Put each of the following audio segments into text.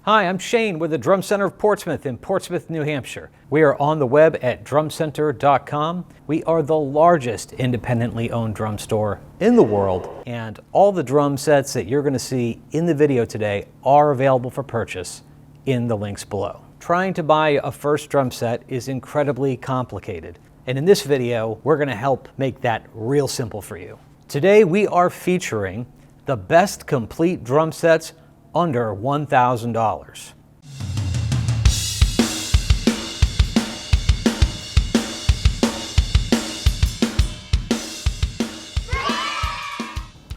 Hi, I'm Shane with the Drum Center of Portsmouth in Portsmouth, New Hampshire. We are on the web at drumcenter.com. We are the largest independently owned drum store in the world, and all the drum sets that you're going to see in the video today are available for purchase in the links below. Trying to buy a first drum set is incredibly complicated, and in this video, we're going to help make that real simple for you. Today, we are featuring the best complete drum sets under $1,000.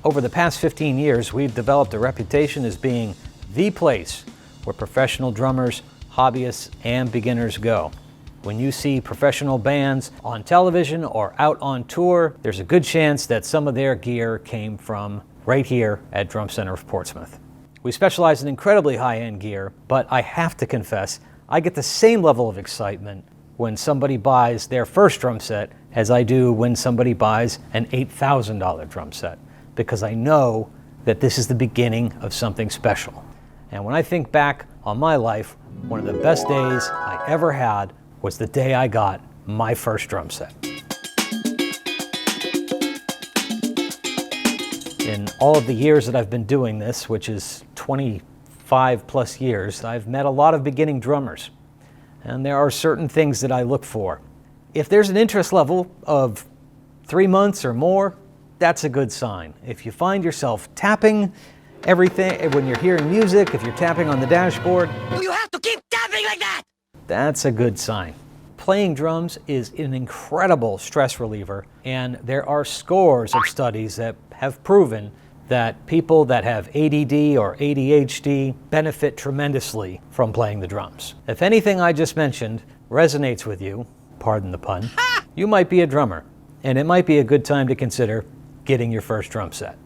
Over the past 15 years, we've developed a reputation as being the place where professional drummers, hobbyists, and beginners go. When you see professional bands on television or out on tour, there's a good chance that some of their gear came from right here at Drum Center of Portsmouth. We specialize in incredibly high-end gear, but I have to confess, I get the same level of excitement when somebody buys their first drum set as I do when somebody buys an $8,000 drum set, because I know that this is the beginning of something special. And when I think back on my life, one of the best days I ever had was the day I got my first drum set. In all of the years that I've been doing this, which is 25 plus years, I've met a lot of beginning drummers. And there are certain things that I look for. If there's an interest level of 3 months or more, that's a good sign. If you find yourself tapping everything, when you're hearing music, if you're tapping on the dashboard, you have to keep tapping like that! That's a good sign. Playing drums is an incredible stress reliever, and there are scores of studies that have proven that people that have ADD or ADHD benefit tremendously from playing the drums. If anything I just mentioned resonates with you, pardon the pun, you might be a drummer, and it might be a good time to consider getting your first drum set.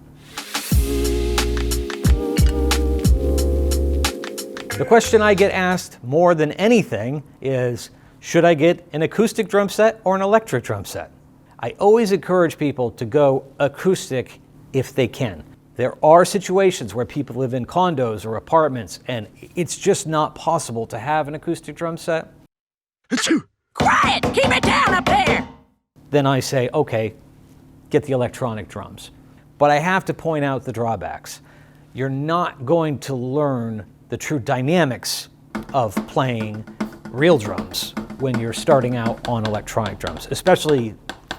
The question I get asked more than anything is, should I get an acoustic drum set or an electric drum set? I always encourage people to go acoustic if they can. There are situations where people live in condos or apartments and it's just not possible to have an acoustic drum set. Quiet! Keep it down up there! Then I say, okay, get the electronic drums. But I have to point out the drawbacks. You're not going to learn the true dynamics of playing real drums when you're starting out on electronic drums, especially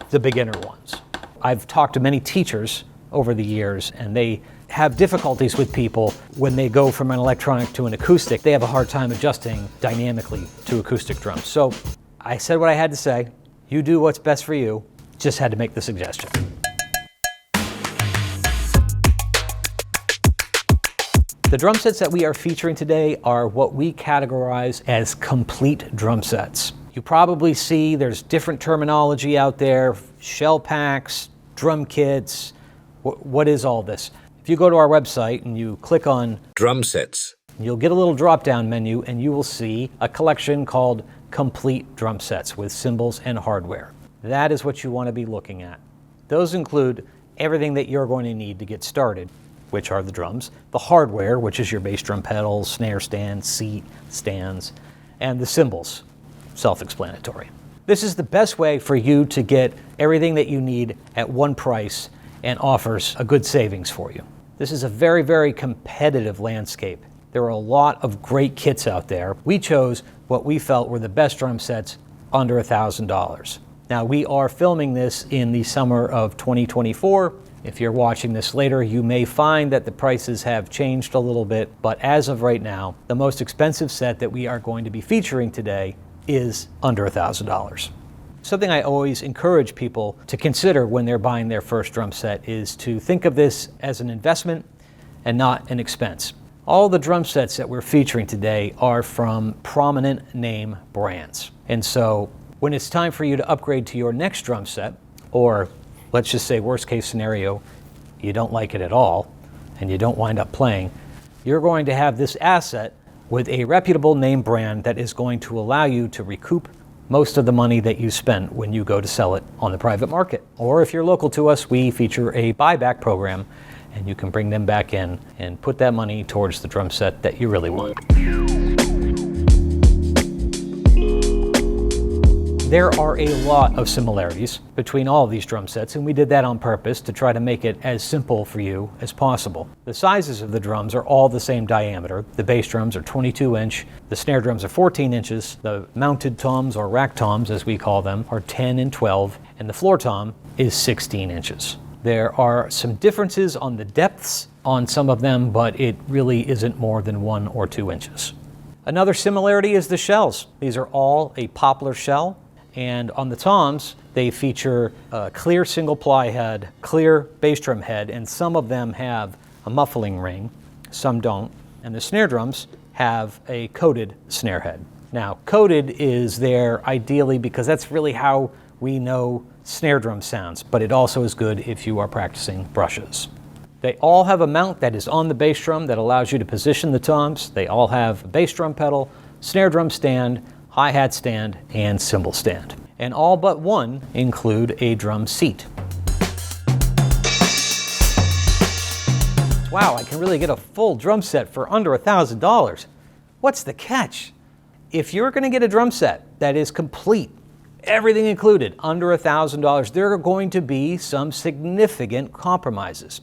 the beginner ones. I've talked to many teachers over the years, and they have difficulties with people when they go from an electronic to an acoustic. They have a hard time adjusting dynamically to acoustic drums. So I said what I had to say. You do what's best for you. Just had to make the suggestion. The drum sets that we are featuring today are what we categorize as complete drum sets. You probably see there's different terminology out there, shell packs, drum kits. What is all this? If you go to our website and you click on drum sets, you'll get a little drop-down menu and you will see a collection called complete drum sets with cymbals and hardware. That is what you want to be looking at. Those include everything that you're going to need to get started, which are the drums, the hardware, which is your bass drum pedals, snare stand, seat, stands, and the cymbals, self-explanatory. This is the best way for you to get everything that you need at one price and offers a good savings for you. This is a very, very competitive landscape. There are a lot of great kits out there. We chose what we felt were the best drum sets under $1,000. Now, we are filming this in the summer of 2024. If you're watching this later, you may find that the prices have changed a little bit, but as of right now, the most expensive set that we are going to be featuring today is under $1,000. Something I always encourage people to consider when they're buying their first drum set is to think of this as an investment and not an expense. All the drum sets that we're featuring today are from prominent name brands. And so when it's time for you to upgrade to your next drum set, or let's just say worst case scenario, you don't like it at all and you don't wind up playing, you're going to have this asset with a reputable name brand that is going to allow you to recoup most of the money that you spent when you go to sell it on the private market. Or if you're local to us, we feature a buyback program, and you can bring them back in and put that money towards the drum set that you really want. There are a lot of similarities between all of these drum sets, and we did that on purpose to try to make it as simple for you as possible. The sizes of the drums are all the same diameter. The bass drums are 22 inch, the snare drums are 14 inches, the mounted toms or rack toms as we call them are 10 and 12, and the floor tom is 16 inches. There are some differences on the depths on some of them, but it really isn't more than 1 or 2 inches. Another similarity is the shells. These are all a poplar shell. And on the toms, they feature a clear single ply head, clear bass drum head, and some of them have a muffling ring, some don't. And the snare drums have a coated snare head. Now, coated is there ideally because that's really how we know snare drum sounds, but it also is good if you are practicing brushes. They all have a mount that is on the bass drum that allows you to position the toms. They all have a bass drum pedal, snare drum stand, hi-hat stand, and cymbal stand. And all but one include a drum seat. Wow, I can really get a full drum set for under $1,000. What's the catch? If you're gonna get a drum set that is complete, everything included, under $1,000, there are going to be some significant compromises.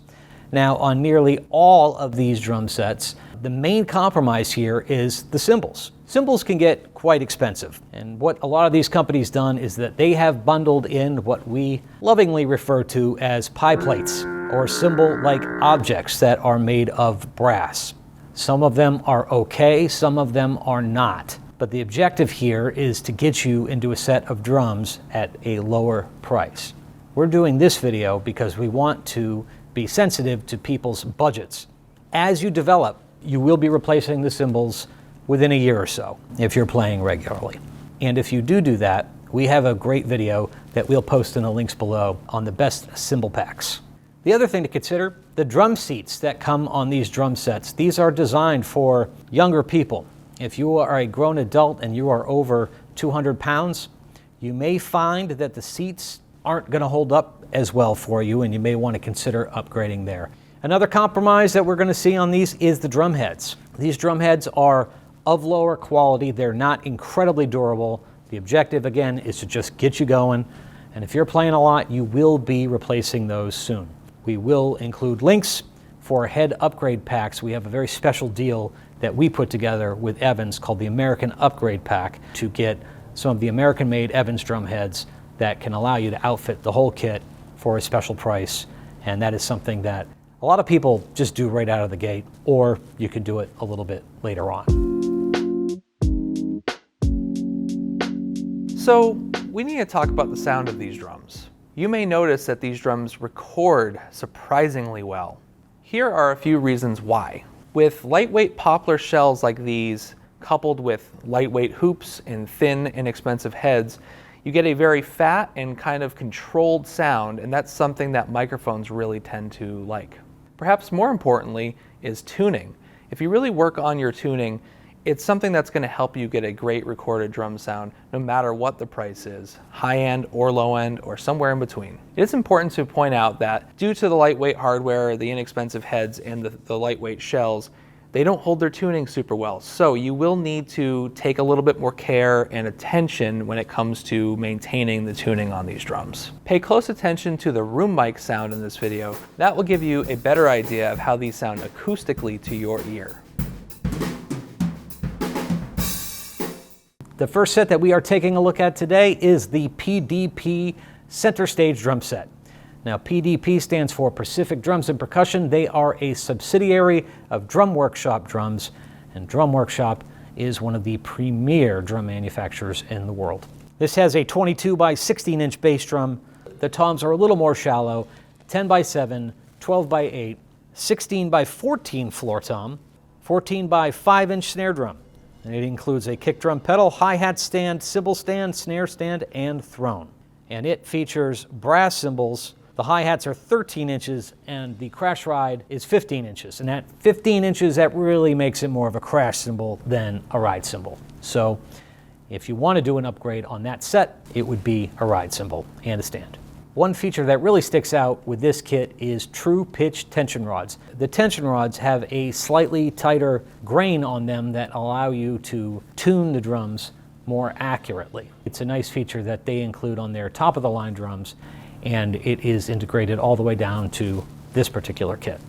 Now, on nearly all of these drum sets, the main compromise here is the cymbals. Cymbals can get quite expensive, and what a lot of these companies done is that they have bundled in what we lovingly refer to as pie plates, or cymbal-like objects that are made of brass. Some of them are okay, some of them are not, but the objective here is to get you into a set of drums at a lower price. We're doing this video because we want to be sensitive to people's budgets. As you develop, you will be replacing the cymbals within a year or so if you're playing regularly. And if you do that, we have a great video that we'll post in the links below on the best cymbal packs. The other thing to consider, the drum seats that come on these drum sets, these are designed for younger people. If you are a grown adult and you are over 200 pounds, you may find that the seats aren't going to hold up as well for you, and you may want to consider upgrading there. Another compromise that we're going to see on these is the drum heads. These drum heads are of lower quality. They're not incredibly durable. The objective, again, is to just get you going. And if you're playing a lot, you will be replacing those soon. We will include links for head upgrade packs. We have a very special deal that we put together with Evans called the American Upgrade Pack to get some of the American-made Evans drum heads that can allow you to outfit the whole kit for a special price. And that is something that a lot of people just do right out of the gate, or you could do it a little bit later on. So we need to talk about the sound of these drums. You may notice that these drums record surprisingly well. Here are a few reasons why. With lightweight poplar shells like these, coupled with lightweight hoops and thin, inexpensive heads, you get a very fat and kind of controlled sound, and that's something that microphones really tend to like. Perhaps more importantly is tuning. If you really work on your tuning, it's something that's going to help you get a great recorded drum sound no matter what the price is, high end or low end or somewhere in between. It's important to point out that due to the lightweight hardware, the inexpensive heads, and the lightweight shells, they don't hold their tuning super well. So you will need to take a little bit more care and attention when it comes to maintaining the tuning on these drums. Pay close attention to the room mic sound in this video. That will give you a better idea of how these sound acoustically to your ear. The first set that we are taking a look at today is the PDP Centerstage drum set. Now, PDP stands for Pacific Drums and Percussion. They are a subsidiary of Drum Workshop Drums, and Drum Workshop is one of the premier drum manufacturers in the world. This has a 22 by 16 inch bass drum. The toms are a little more shallow, 10 by 7, 12 by 8, 16 by 14 floor tom, 14 by 5 inch snare drum. And it includes a kick drum pedal, hi-hat stand, cymbal stand, snare stand, and throne. And it features brass cymbals. The hi-hats are 13 inches and the crash ride is 15 inches. And at 15 inches, that really makes it more of a crash cymbal than a ride cymbal. So if you want to do an upgrade on that set, it would be a ride cymbal and a stand. One feature that really sticks out with this kit is true pitch tension rods. The tension rods have a slightly tighter grain on them that allow you to tune the drums more accurately. It's a nice feature that they include on their top of the line drums, and it is integrated all the way down to this particular kit.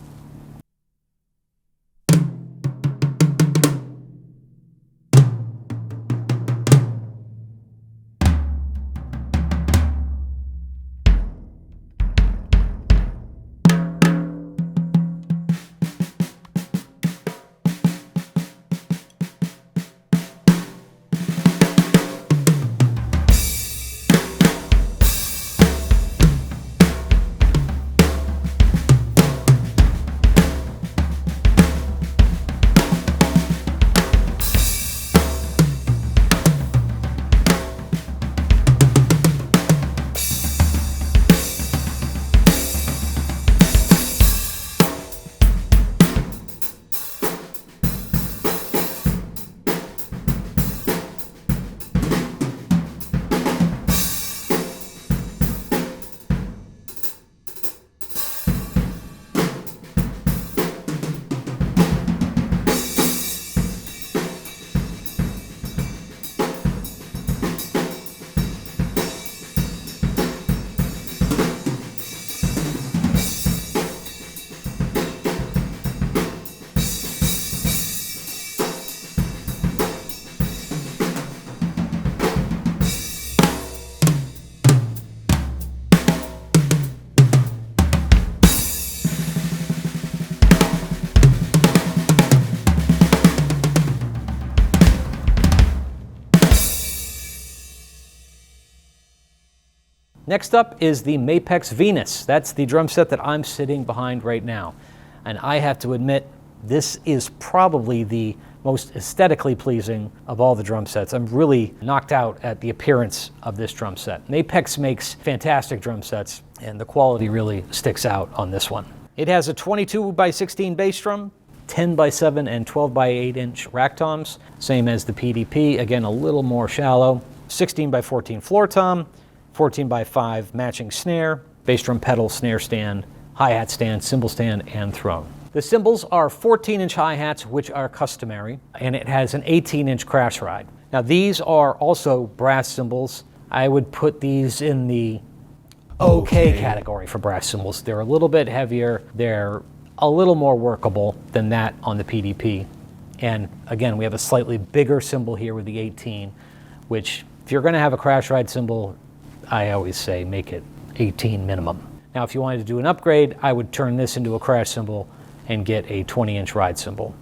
Next up is the Mapex Venus. That's the drum set that I'm sitting behind right now. And I have to admit, this is probably the most aesthetically pleasing of all the drum sets. I'm really knocked out at the appearance of this drum set. Mapex makes fantastic drum sets, and the quality really sticks out on this one. It has a 22x16 bass drum, 10x7 and 12x8 inch rack toms, same as the PDP, again a little more shallow, 16x14 floor tom, 14x5 matching snare, bass drum pedal, snare stand, hi-hat stand, cymbal stand, and throne. The cymbals are 14-inch hi-hats, which are customary, and it has an 18-inch crash ride. Now these are also brass cymbals. I would put these in the okay category for brass cymbals. They're a little bit heavier, they're a little more workable than that on the PDP. And again, we have a slightly bigger cymbal here with the 18, which if you're gonna have a crash ride cymbal, I always say make it 18 minimum. Now if you wanted to do an upgrade, I would turn this into a crash cymbal and get a 20-inch ride cymbal.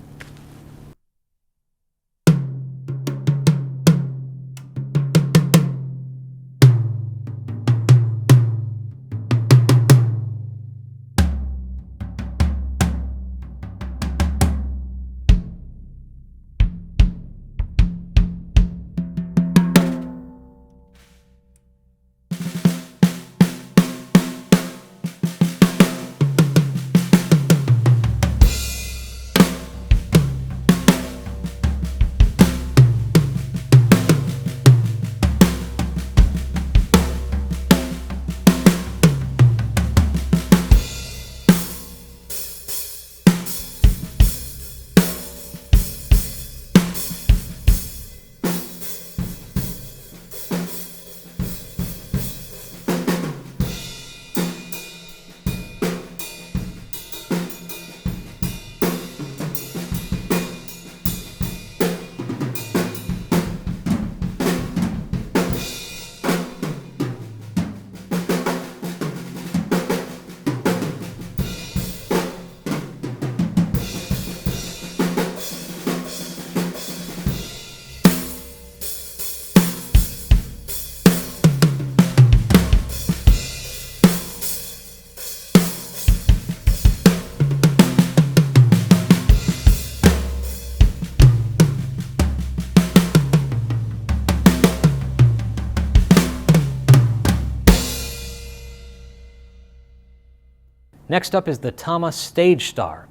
Next up is the Tama Stagestar.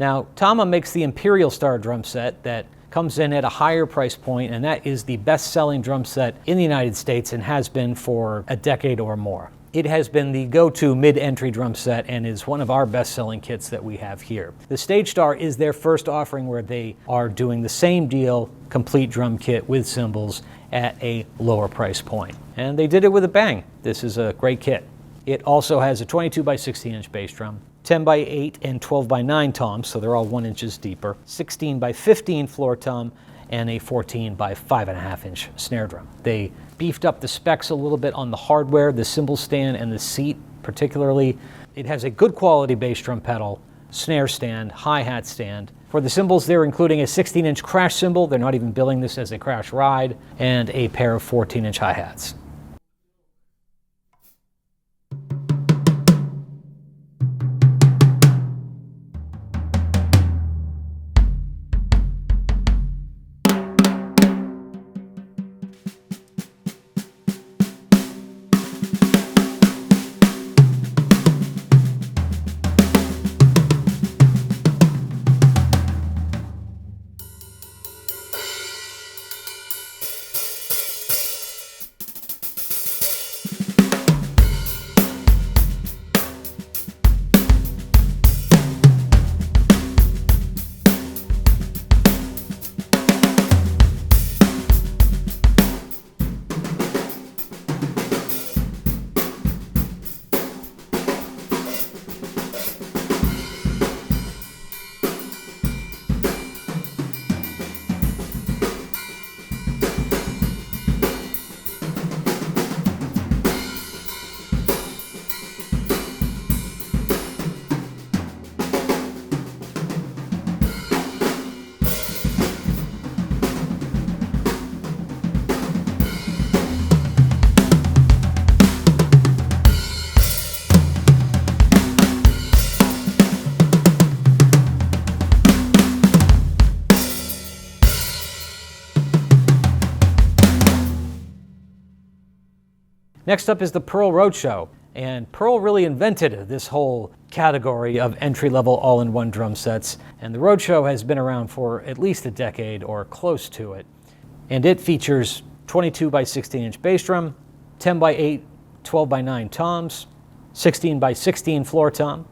Now, Tama makes the Imperial Star drum set that comes in at a higher price point, and that is the best-selling drum set in the United States and has been for a decade or more. It has been the go-to mid-entry drum set and is one of our best-selling kits that we have here. The Stagestar is their first offering where they are doing the same deal, complete drum kit with cymbals at a lower price point. And they did it with a bang. This is a great kit. It also has a 22 by 16 inch bass drum, 10 by 8 and 12 by 9 toms, so they're all 1 inches deeper, 16 by 15 floor tom, and a 14 by 5.5 inch snare drum. They beefed up the specs a little bit on the hardware, the cymbal stand and the seat particularly. It has a good quality bass drum pedal, snare stand, hi-hat stand. For the cymbals, they're including a 16 inch crash cymbal, they're not even billing this as a crash ride, and a pair of 14 inch hi-hats. Next up is the Pearl Roadshow, and Pearl really invented this whole category of entry-level all-in-one drum sets, and the Roadshow has been around for at least a decade or close to it. And it features 22 by 16 inch bass drum, 10 by 8, 12 by 9 toms, 16 by 16 floor tom,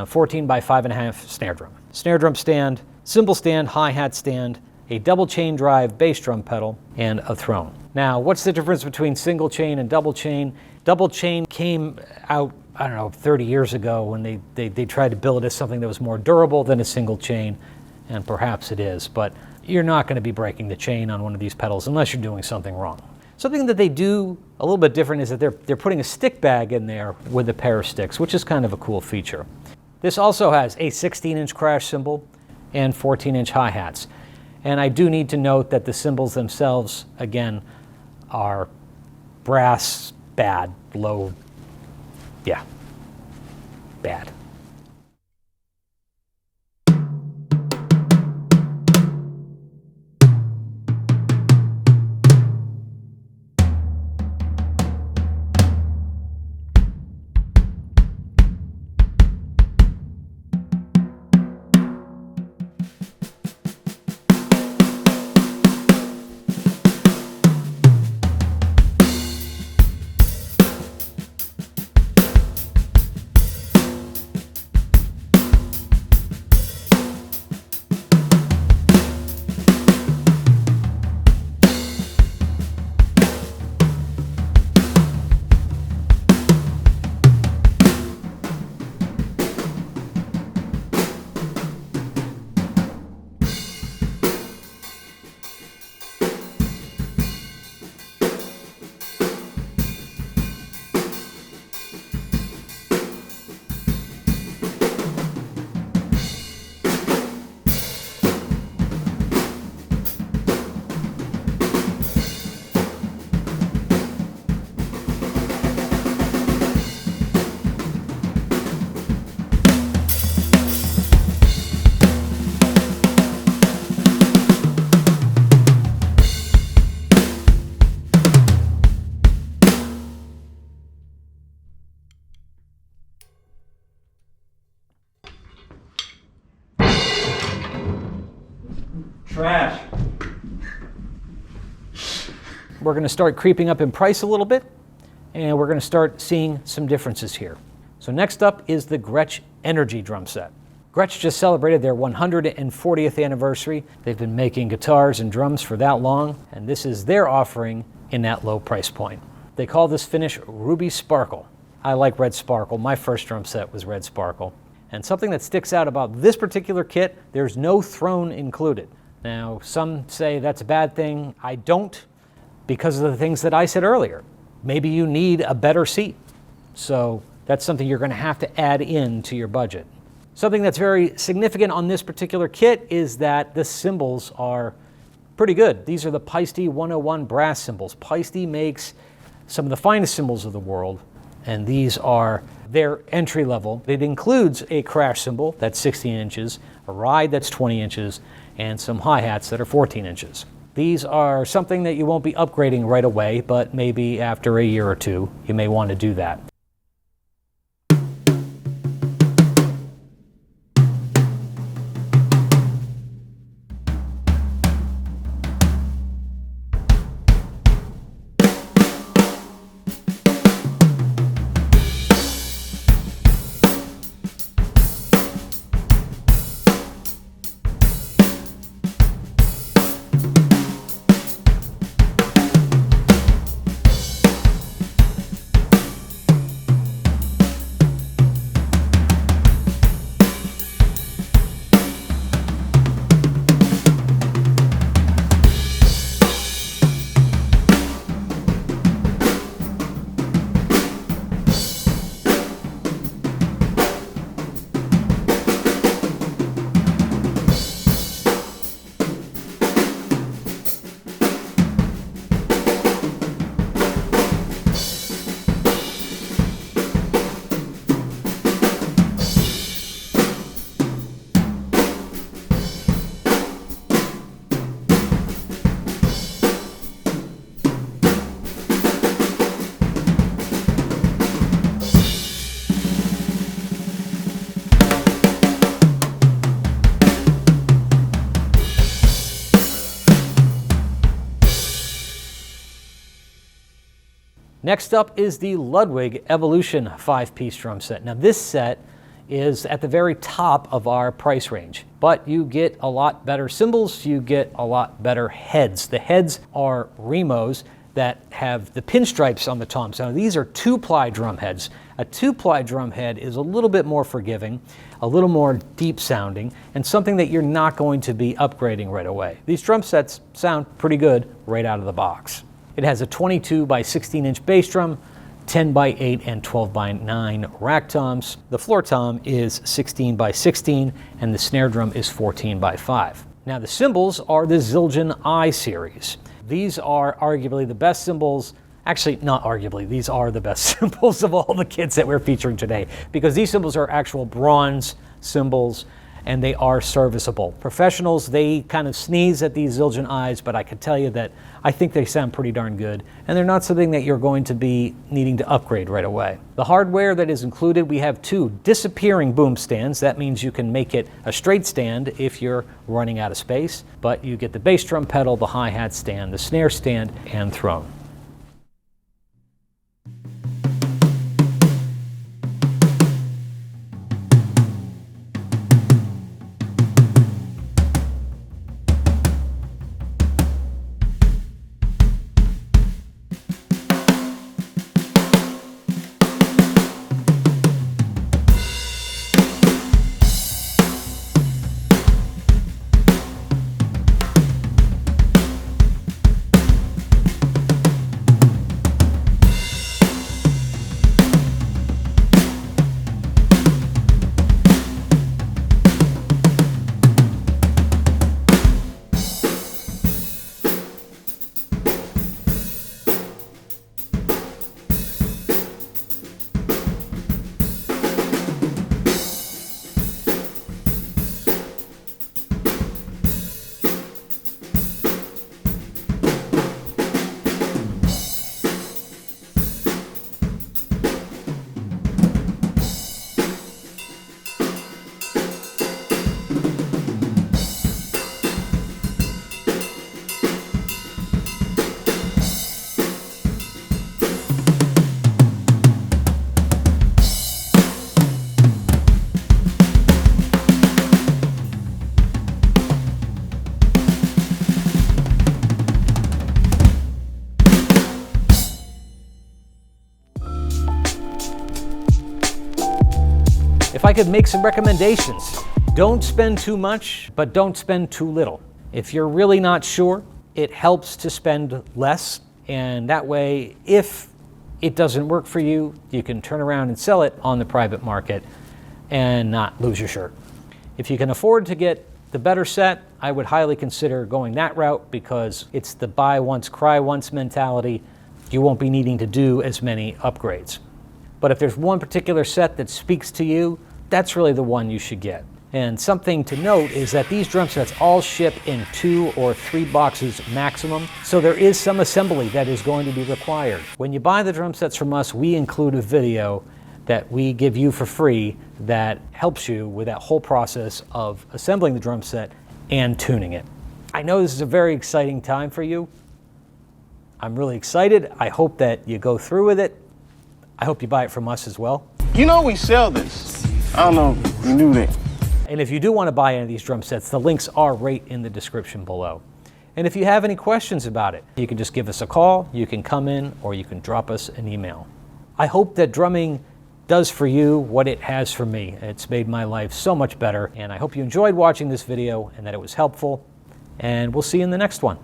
14 by 5.5 snare drum. Snare drum stand, cymbal stand, hi-hat stand, a double chain drive bass drum pedal, and a throne. Now, what's the difference between single chain and double chain? Double chain came out, I don't know, 30 years ago when they tried to build it as something that was more durable than a single chain, and perhaps it is, but you're not going to be breaking the chain on one of these pedals unless you're doing something wrong. Something that they do a little bit different is that they're putting a stick bag in there with a pair of sticks, which is kind of a cool feature. This also has a 16-inch crash cymbal and 14-inch hi-hats. And I do need to note that the cymbals themselves, again, are brass, bad, low, yeah, bad. Trash. We're going to start creeping up in price a little bit. And we're going to start seeing some differences here. So next up is the Gretsch Energy drum set. Gretsch just celebrated their 140th anniversary. They've been making guitars and drums for that long, and this is their offering in that low price point. They call this finish Ruby Sparkle. I like red sparkle. My first drum set was red sparkle. And something that sticks out about this particular kit, there's no throne included. Now, some say that's a bad thing. I don't, because of the things that I said earlier. Maybe you need a better seat. So that's something you're going to have to add in to your budget. Something that's very significant on this particular kit is that the cymbals are pretty good. These are the Paiste 101 brass cymbals. Paiste makes some of the finest cymbals of the world, and these are their entry level. It includes a crash cymbal that's 16 inches, a ride that's 20 inches, and some hi-hats that are 14 inches. These are something that you won't be upgrading right away, but maybe after a year or two, you may want to do that. Next up is the Ludwig Evolution 5-piece drum set. Now this set is at the very top of our price range, but you get a lot better cymbals, you get a lot better heads. The heads are Remos that have the pinstripes on the toms. Now these are 2-ply drum heads. A 2-ply drum head is a little bit more forgiving, a little more deep sounding, and something that you're not going to be upgrading right away. These drum sets sound pretty good right out of the box. It has a 22 by 16 inch bass drum, 10 by 8 and 12 by 9 rack toms. The floor tom is 16 by 16 and the snare drum is 14 by 5. Now the cymbals are the Zildjian I series. These are arguably the best cymbals, actually not arguably, these are the best cymbals of all the kits that we're featuring today, because these cymbals are actual bronze cymbals and they are serviceable. Professionals, they kind of sneeze at these Zildjian I's, but I can tell you that I think they sound pretty darn good, and they're not something that you're going to be needing to upgrade right away. The hardware that is included, we have 2 disappearing boom stands. That means you can make it a straight stand if you're running out of space, but you get the bass drum pedal, the hi-hat stand, the snare stand, and throne. I could make some recommendations, don't spend too much, but don't spend too little. If you're really not sure, it helps to spend less, and that way, if it doesn't work for you, you can turn around and sell it on the private market and not lose your shirt. If you can afford to get the better set, I would highly consider going that route because it's the buy once, cry once mentality. You won't be needing to do as many upgrades. But if there's one particular set that speaks to you, that's really the one you should get. And something to note is that these drum sets all ship in 2 or 3 boxes maximum, so there is some assembly that is going to be required. When you buy the drum sets from us, we include a video that we give you for free that helps you with that whole process of assembling the drum set and tuning it. I know this is a very exciting time for you. I'm really excited. I hope that you go through with it. I hope you buy it from us as well. You know we sell this. I don't know if you knew that. And if you do want to buy any of these drum sets, the links are right in the description below. And if you have any questions about it, you can just give us a call, you can come in, or you can drop us an email. I hope that drumming does for you what it has for me. It's made my life so much better, and I hope you enjoyed watching this video and that it was helpful, and we'll see you in the next one.